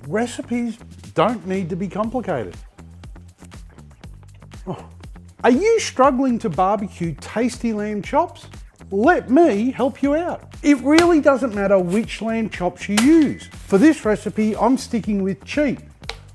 recipes don't need to be complicated. Oh. Are you struggling to barbecue tasty lamb chops? Let me help you out. It really doesn't matter which lamb chops you use. For this recipe, I'm sticking with cheap,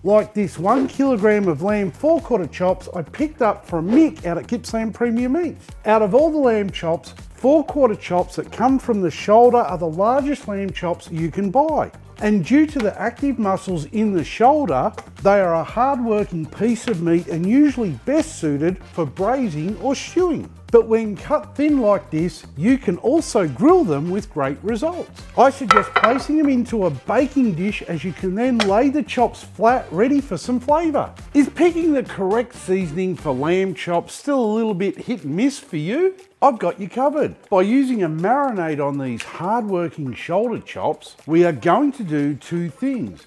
like this 1 kilogram of lamb forequarter chops I picked up from Mick out at Gippsland Premium Meats. Out of all the lamb chops, forequarter chops that come from the shoulder are the largest lamb chops you can buy. And due to the active muscles in the shoulder, they are a hard-working piece of meat and usually best suited for braising or stewing. But when cut thin like this, you can also grill them with great results. I suggest placing them into a baking dish, as you can then lay the chops flat ready for some flavour. Is picking the correct seasoning for lamb chops still a little bit hit and miss for you? I've got you covered. By using a marinade on these hard-working shoulder chops, we are going to do two things.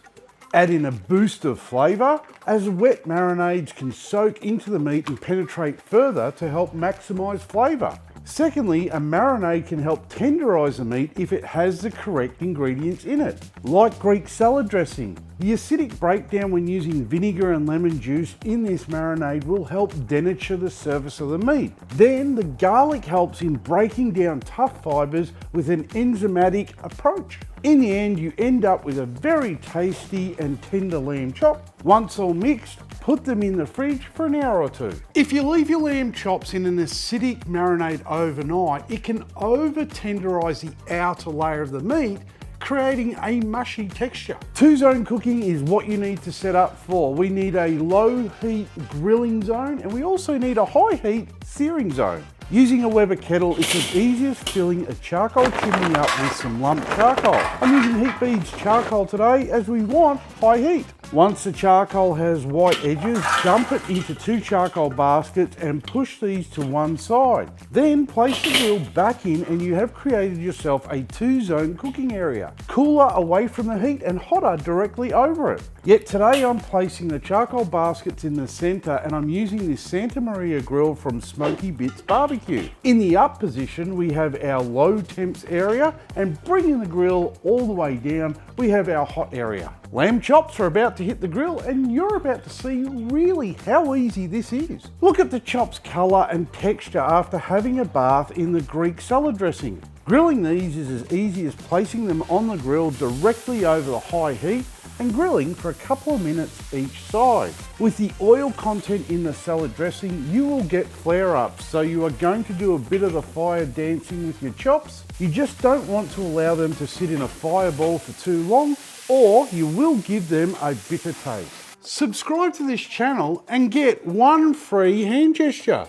Add in a boost of flavour, as wet marinades can soak into the meat and penetrate further to help maximise flavour. Secondly, a marinade can help tenderise the meat if it has the correct ingredients in it, like Greek salad dressing. The acidic breakdown when using vinegar and lemon juice in this marinade will help denature the surface of the meat. Then the garlic helps in breaking down tough fibres with an enzymatic approach. In the end, you end up with a very tasty and tender lamb chop. Once all mixed, put them in the fridge for an hour or two. If you leave your lamb chops in an acidic marinade overnight, it can over-tenderise the outer layer of the meat, creating a mushy texture. Two-zone cooking is what you need to set up for. We need a low heat grilling zone, and we also need a high heat searing zone. Using a Weber kettle, it's as easy as filling a charcoal chimney up with some lumped charcoal. I'm using Heat Beads charcoal today, as we want high heat. Once the charcoal has white edges, dump it into 2 charcoal baskets and push these to one side. Then place the grill back in and you have created yourself a 2-zone cooking area. Cooler away from the heat and hotter directly over it. Yet today I'm placing the charcoal baskets in the centre, and I'm using this Santa Maria grill from Smoky Bits BBQ. In the up position we have our low temps area, and bringing the grill all the way down we have our hot area. Lamb chops are about to hit the grill, and you're about to see really how easy this is. Look at the chops' colour and texture after having a bath in the Greek salad dressing. Grilling these is as easy as placing them on the grill directly over the high heat and grilling for a couple of minutes each side. With the oil content in the salad dressing, you will get flare-ups, so you are going to do a bit of the fire dancing with your chops. You just don't want to allow them to sit in a fireball for too long, or you will give them a bitter taste. Subscribe to this channel and get one free hand gesture.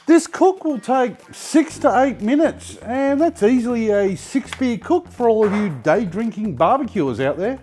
This cook will take 6 to 8 minutes, and that's easily a 6-beer cook for all of you day drinking barbecuers out there.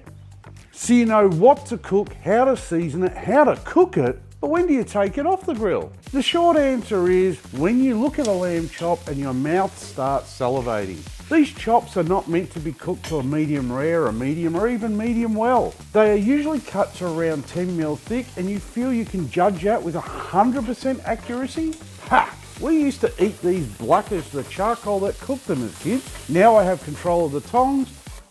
So you know what to cook, how to season it, how to cook it, but when do you take it off the grill? The short answer is when you look at a lamb chop and your mouth starts salivating. These chops are not meant to be cooked to a medium rare, a medium, or even medium well. They are usually cut to around 10mm thick, and you feel you can judge that with 100% accuracy? Ha! We used to eat these black as the charcoal that cooked them as kids. Now I have control of the tongs.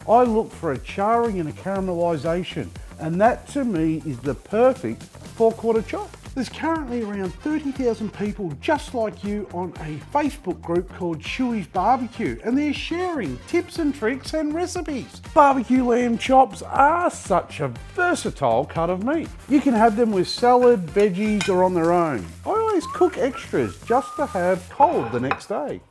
I look for a charring and a caramelisation, and that to me is the perfect forequarter chop. There's currently around 30,000 people just like you on a Facebook group called Schueys BBQ, and they're sharing tips and tricks and recipes. Barbecue lamb chops are such a versatile cut of meat. You can have them with salad, veggies, or on their own. I always cook extras just to have cold the next day.